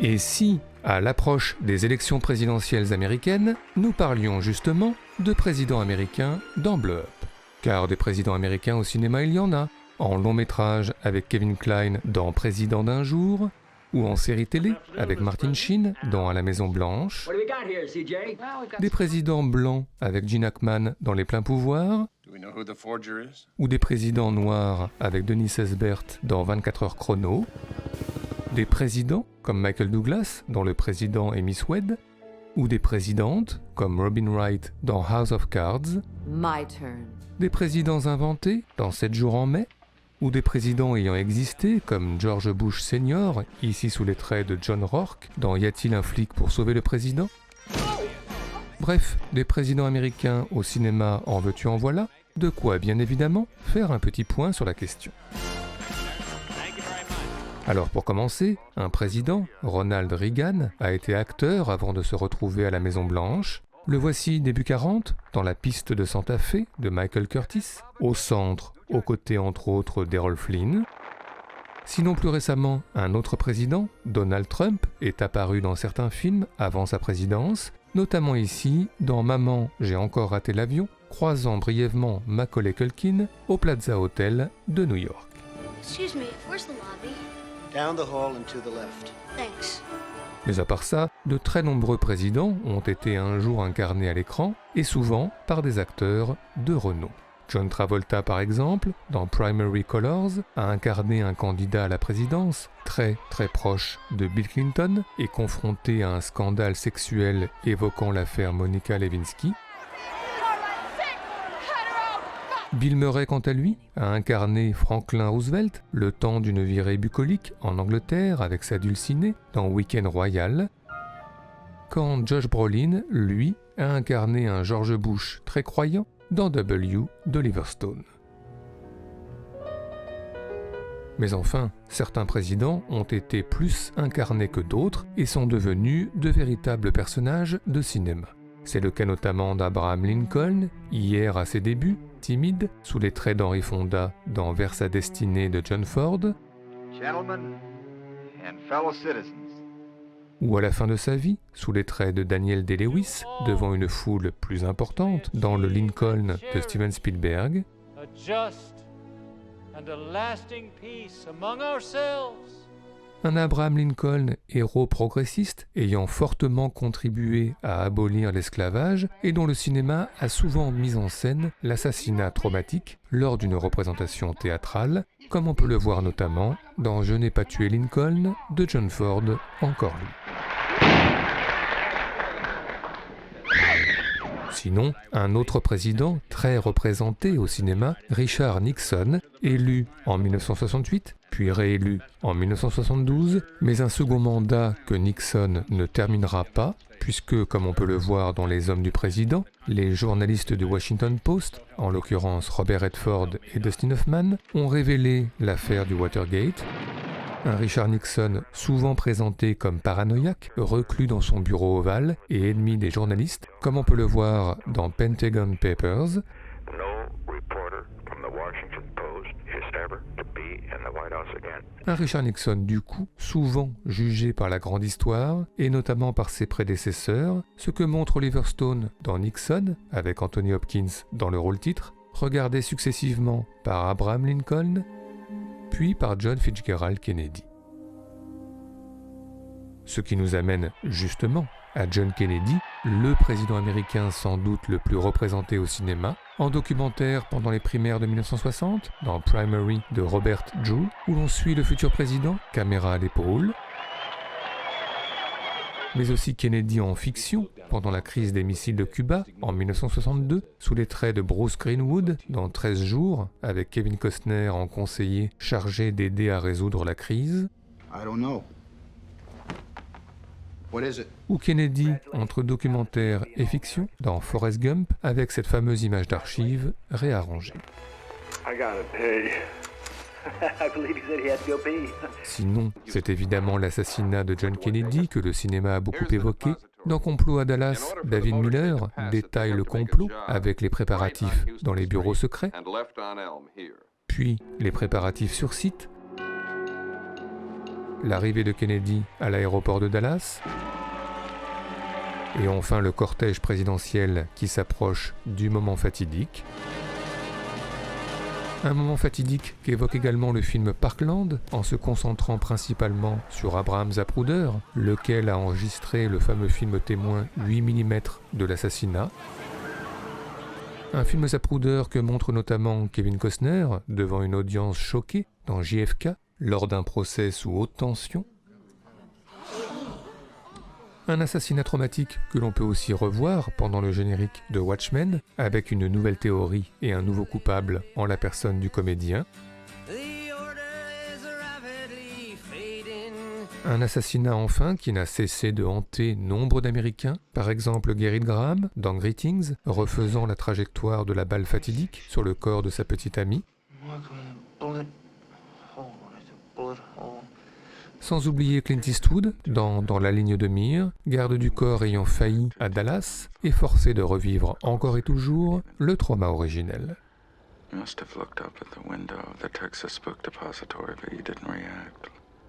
Et si, à l'approche des élections présidentielles américaines, nous parlions justement de présidents américains dans Blow Up? Car des présidents américains au cinéma il y en a, en long métrage avec Kevin Kline dans Président d'un jour, ou en série télé avec Martin Sheen dans À la Maison Blanche, des présidents blancs avec Gene Hackman dans Les Pleins Pouvoirs, ou des présidents noirs avec Denis Esbert dans 24 heures chrono, des présidents comme Michael Douglas dans Le Président et Miss Wade, ou des présidentes comme Robin Wright dans House of Cards, des présidents inventés dans 7 jours en mai, ou des présidents ayant existé comme George Bush Senior, ici sous les traits de John Rourke dans Y a-t-il un flic pour sauver le président? Bref, des présidents américains au cinéma en veux-tu en voilà, de quoi bien évidemment faire un petit point sur la question. Alors pour commencer, un président, Ronald Reagan, a été acteur avant de se retrouver à la Maison Blanche. Le voici début 40, dans La Piste de Santa Fe de Michael Curtis, au centre, aux côtés entre autres d'Errol Flynn. Sinon plus récemment, un autre président, Donald Trump, est apparu dans certains films avant sa présidence, notamment ici dans Maman, j'ai encore raté l'avion, croisant brièvement Macaulay Culkin au Plaza Hotel de New York. Excuse me, where's the lobby? Down the hall and to the left. Thanks. Mais à part ça, de très nombreux présidents ont été un jour incarnés à l'écran, et souvent par des acteurs de renom. John Travolta par exemple, dans Primary Colors, a incarné un candidat à la présidence, très proche de Bill Clinton, et confronté à un scandale sexuel évoquant l'affaire Monica Lewinsky. Bill Murray, quant à lui, a incarné Franklin Roosevelt le temps d'une virée bucolique en Angleterre avec sa dulcinée dans Week-end Royal, quand Josh Brolin, lui, a incarné un George Bush très croyant dans W d'Oliver Stone. Mais enfin, certains présidents ont été plus incarnés que d'autres et sont devenus de véritables personnages de cinéma. C'est le cas notamment d'Abraham Lincoln, hier à ses débuts, timide, sous les traits d'Henry Fonda dans Vers sa destinée de John Ford, Gentlemen and fellow citizens. Ou à la fin de sa vie, sous les traits de Daniel Day-Lewis, devant une foule plus importante dans le Lincoln de Steven Spielberg, A just and a lasting peace among ourselves. un Abraham Lincoln, héros progressiste, ayant fortement contribué à abolir l'esclavage et dont le cinéma a souvent mis en scène l'assassinat traumatique lors d'une représentation théâtrale, comme on peut le voir notamment dans Je n'ai pas tué Lincoln de John Ford, encore lui. Sinon, un autre président très représenté au cinéma, Richard Nixon, élu en 1968, puis réélu en 1972, mais un second mandat que Nixon ne terminera pas, puisque, comme on peut le voir dans Les Hommes du Président, les journalistes du Washington Post, en l'occurrence Robert Redford et Dustin Hoffman, ont révélé l'affaire du Watergate. Un Richard Nixon souvent présenté comme paranoïaque, reclus dans son bureau ovale et ennemi des journalistes, comme on peut le voir dans Pentagon Papers. Un Richard Nixon du coup souvent jugé par la grande histoire et notamment par ses prédécesseurs, ce que montre Oliver Stone dans Nixon, avec Anthony Hopkins dans le rôle titre, regardé successivement par Abraham Lincoln, puis par John Fitzgerald Kennedy. Ce qui nous amène justement à John Kennedy, le président américain sans doute le plus représenté au cinéma, en documentaire pendant les primaires de 1960, dans Primary de Robert Drew, où l'on suit le futur président, caméra à l'épaule, mais aussi Kennedy en fiction, pendant la crise des missiles de Cuba, en 1962, sous les traits de Bruce Greenwood, dans 13 jours, avec Kevin Costner en conseiller chargé d'aider à résoudre la crise, ou Kennedy entre documentaire et fiction, dans Forrest Gump, avec cette fameuse image d'archive réarrangée. Sinon, c'est évidemment l'assassinat de John Kennedy que le cinéma a beaucoup évoqué. Dans Complot à Dallas, David Miller détaille le complot avec les préparatifs dans les bureaux secrets, puis les préparatifs sur site, l'arrivée de Kennedy à l'aéroport de Dallas, et enfin le cortège présidentiel qui s'approche du moment fatidique. Un moment fatidique qu'évoque également le film Parkland, en se concentrant principalement sur Abraham Zapruder, lequel a enregistré le fameux film témoin 8 mm de l'assassinat. Un film Zapruder que montre notamment Kevin Costner devant une audience choquée dans JFK lors d'un procès sous haute tension. Un assassinat traumatique que l'on peut aussi revoir pendant le générique de Watchmen, avec une nouvelle théorie et un nouveau coupable en la personne du comédien. Un assassinat enfin qui n'a cessé de hanter nombre d'Américains, par exemple Gerrit Graham dans Greetings, refaisant la trajectoire de la balle fatidique sur le corps de sa petite amie. Sans oublier Clint Eastwood dans La ligne de mire, garde du corps ayant failli à Dallas et forcé de revivre encore et toujours le trauma originel.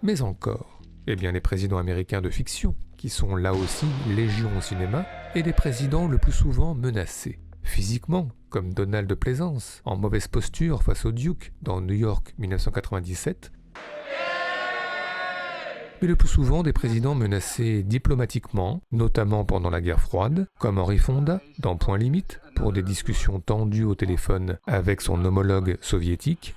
Mais encore, eh bien les présidents américains de fiction, qui sont là aussi légion au cinéma, et des présidents le plus souvent menacés. Physiquement, comme Donald Pleasance, en mauvaise posture face au Duke dans New York 1997, mais le plus souvent des présidents menacés diplomatiquement, notamment pendant la guerre froide, comme Henry Fonda dans Point Limite, pour des discussions tendues au téléphone avec son homologue soviétique.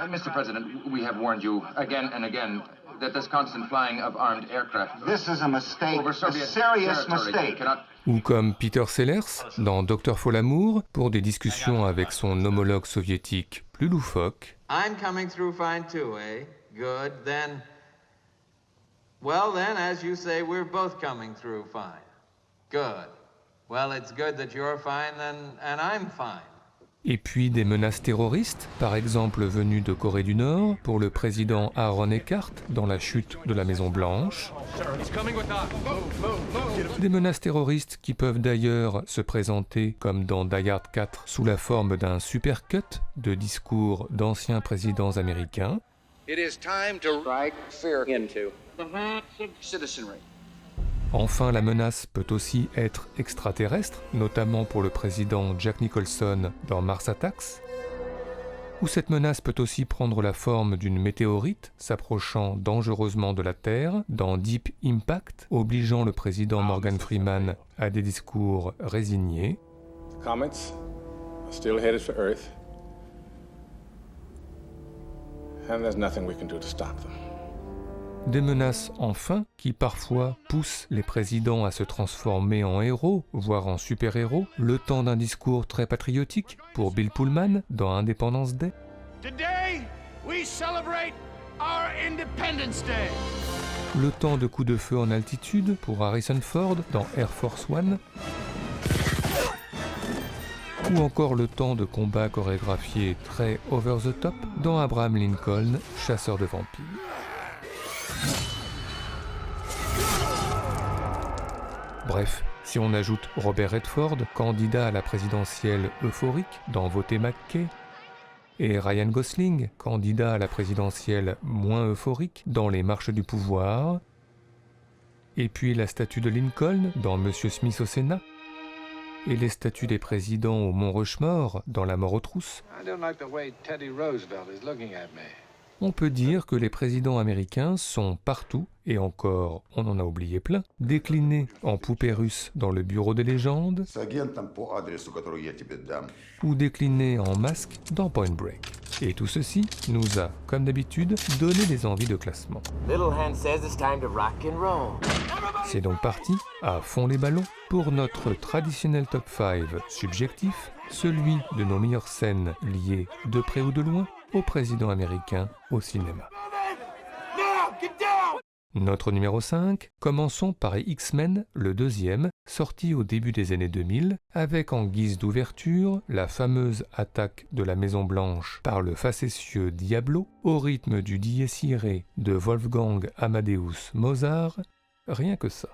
Mr. President, we have warned you again and again that this constant flying of armed aircraft This is a mistake, over a Soviet serious territory mistake. cannot. Ou comme Peter Sellers dans Docteur Folamour, pour des discussions avec son homologue soviétique plus loufoque. I'm coming through fine too, eh? Good, then. Well, then, as you say, we're both coming through fine. Good. Well, it's good that you're fine, then, and I'm fine. Et puis des menaces terroristes, par exemple venues de Corée du Nord, pour le président Aaron Eckhart dans La chute de la Maison Blanche. Des menaces terroristes qui peuvent d'ailleurs se présenter comme dans Die Hard 4 sous la forme d'un supercut de discours d'anciens présidents américains. It is time to Strike fear into the hearts of citizenry. Enfin, la menace peut aussi être extraterrestre, notamment pour le président Jack Nicholson dans Mars Attacks, ou cette menace peut aussi prendre la forme d'une météorite s'approchant dangereusement de la Terre dans Deep Impact, obligeant le président Morgan Freeman à des discours résignés. Comets are still headed for Earth, and there's nothing we can do to stop them. Des menaces enfin qui parfois poussent les présidents à se transformer en héros, voire en super-héros, le temps d'un discours très patriotique pour Bill Pullman dans Independence Day. Today, we celebrate our Independence Day. Le temps de coups de feu en altitude pour Harrison Ford dans Air Force One. Ou encore le temps de combats chorégraphiés très over the top dans Abraham Lincoln, chasseur de vampires. Bref, si on ajoute Robert Redford, candidat à la présidentielle euphorique dans Voter McKay, et Ryan Gosling, candidat à la présidentielle moins euphorique dans Les Marches du pouvoir, et puis la statue de Lincoln dans Monsieur Smith au Sénat, et les statues des présidents au Mont Rushmore dans La mort aux trousses, I don't like the way Teddy Roosevelt is looking at me. on peut dire que les présidents américains sont partout, et encore, on en a oublié plein, déclinés en poupées russes dans le bureau des légendes, ou déclinés en masque dans Point Break. Et tout ceci nous a, comme d'habitude, donné des envies de classement. Little Hand says it's time to rock and roll. C'est donc parti, à fond les ballons, pour notre traditionnel top 5 subjectif, celui de nos meilleures scènes liées, de près ou de loin, au président américain au cinéma. Notre numéro 5, commençons par X-Men, le deuxième, sorti au début des années 2000, avec en guise d'ouverture la fameuse attaque de la Maison Blanche par le facétieux Diablo, au rythme du Dies Irae de Wolfgang Amadeus Mozart, rien que ça.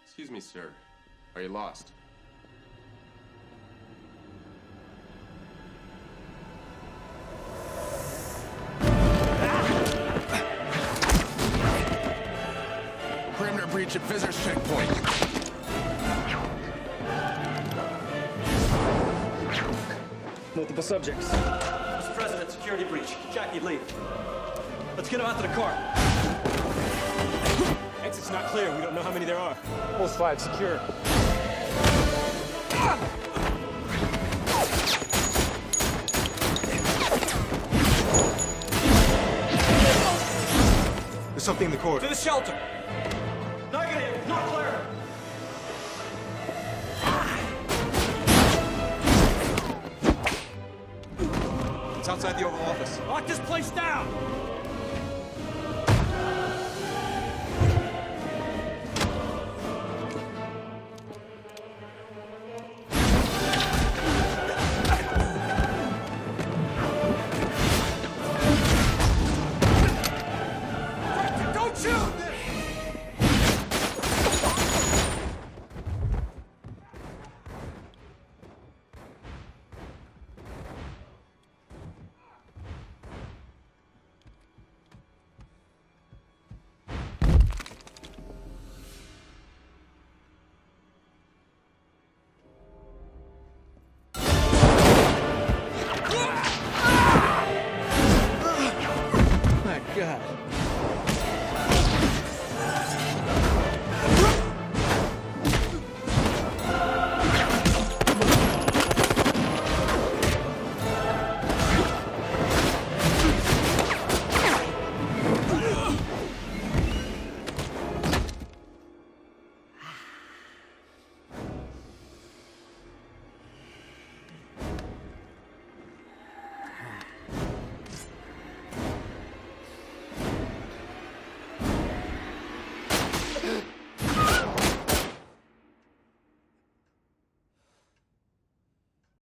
Excuse me, sir. Are you lost? championship visitors checkpoint. Multiple subjects. Mr. President, security breach. Jackie, leave. Let's get him out to the car. Exit's not clear. We don't know how many there are. Whole slide secure. There's something in the corridor. To the shelter. Negative. Not clear. It's outside the Oval Office. Lock this place down. God.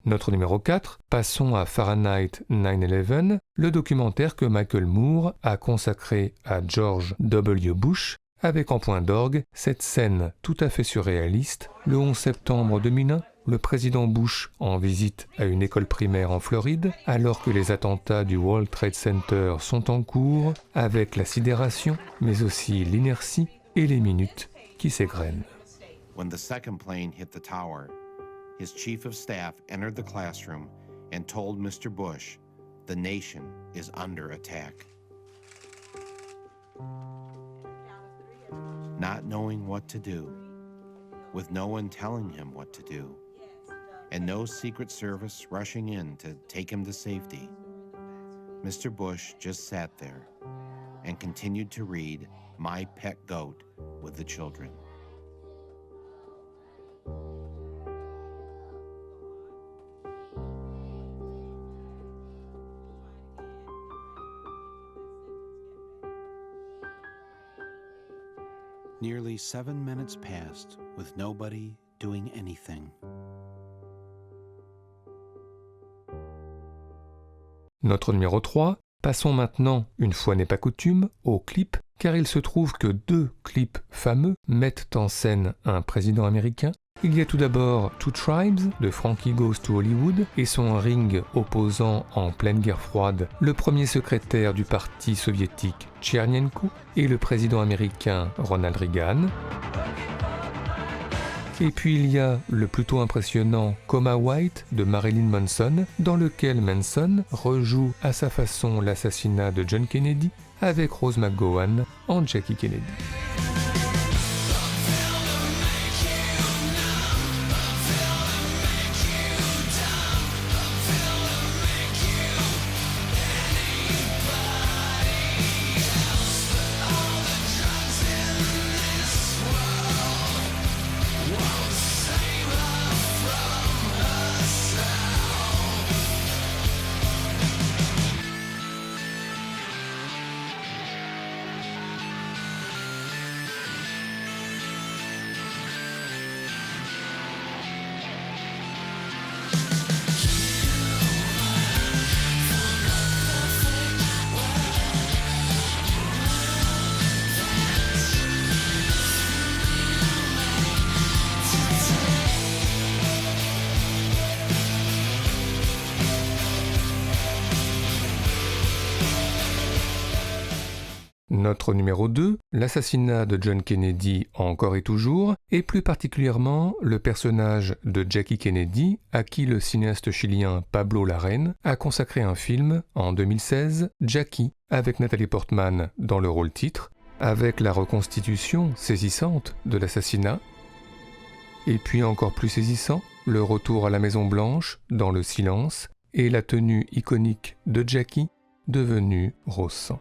Notre numéro 4, passons à Fahrenheit 9/11, le documentaire que Michael Moore a consacré à George W. Bush, avec en point d'orgue cette scène tout à fait surréaliste, le 11 septembre 2001, le président Bush en visite à une école primaire en Floride, alors que les attentats du World Trade Center sont en cours, avec la sidération, mais aussi l'inertie et les minutes qui s'égrènent. When the second plane hit the tower, his chief of staff entered the classroom and told Mr. Bush, the nation is under attack. Not knowing what to do, with no one telling him what to do, and no Secret Service rushing in to take him to safety, Mr. Bush just sat there and continued to read My Pet Goat with the children. Nearly 7 minutes passed with nobody doing anything. Notre numéro 3, passons maintenant, une fois n'est pas coutume, aux clips, car il se trouve que 2 clips fameux mettent en scène un président américain. Il y a tout d'abord Two Tribes de Frankie Goes to Hollywood et son ring opposant en pleine guerre froide le premier secrétaire du parti soviétique Tchernenko et le président américain Ronald Reagan. Et puis il y a le plutôt impressionnant Coma White de Marilyn Manson, dans lequel Manson rejoue à sa façon l'assassinat de John Kennedy avec Rose McGowan en Jackie Kennedy. Notre numéro 2, l'assassinat de John Kennedy encore et toujours, et plus particulièrement le personnage de Jackie Kennedy, à qui le cinéaste chilien Pablo Larraín a consacré un film en 2016, Jackie, avec Nathalie Portman dans le rôle titre, avec la reconstitution saisissante de l'assassinat, et puis encore plus saisissant, le retour à la Maison Blanche dans le silence et la tenue iconique de Jackie devenue rose sang.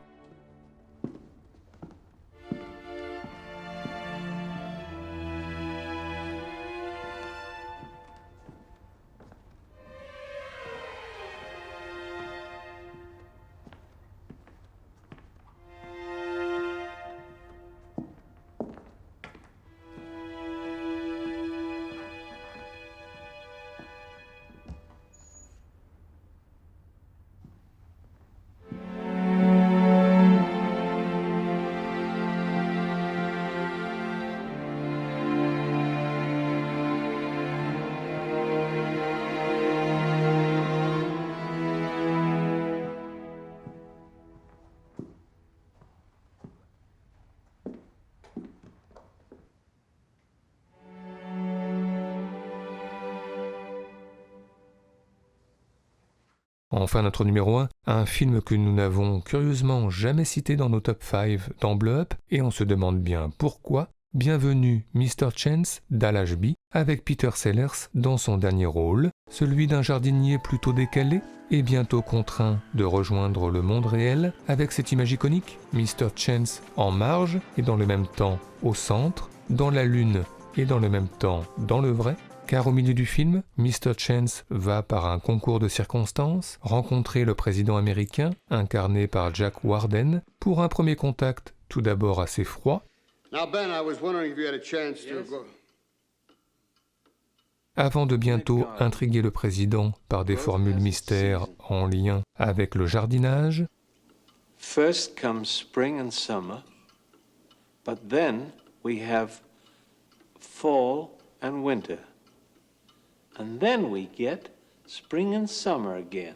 Enfin, notre numéro 1, un film que nous n'avons curieusement jamais cité dans nos top 5 dans Blow Up, et on se demande bien pourquoi. Bienvenue Mr. Chance d'Al Ashby, avec Peter Sellers dans son dernier rôle, celui d'un jardinier plutôt décalé et bientôt contraint de rejoindre le monde réel avec cette image iconique, Mr. Chance en marge et dans le même temps au centre, dans la lune et dans le même temps dans le vrai. Car au milieu du film, Mr. Chance va par un concours de circonstances rencontrer le président américain, incarné par Jack Warden, pour un premier contact tout d'abord assez froid, avant de bientôt intriguer le président par des formules mystères en lien avec le jardinage. First comes spring and summer, but then we have fall and winter. And then we get spring and summer again.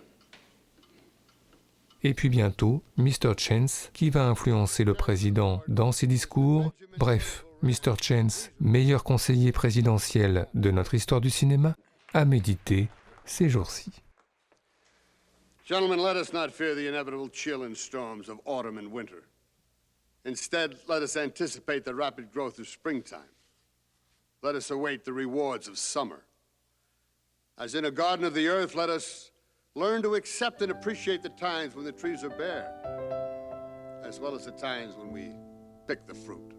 Et puis bientôt, Mr. Chance, qui va influencer le président dans ses discours. Bref, Mr. Chance, meilleur conseiller présidentiel de notre histoire du cinéma, à méditer ces jours-ci. Gentlemen, let us not fear the inevitable chill and storms of autumn and winter. Instead, let us anticipate the rapid growth of springtime. Let us await the rewards of summer. As in a garden of the earth, let us learn to accept and appreciate the times when the trees are bare, as well as the times when we pick the fruit.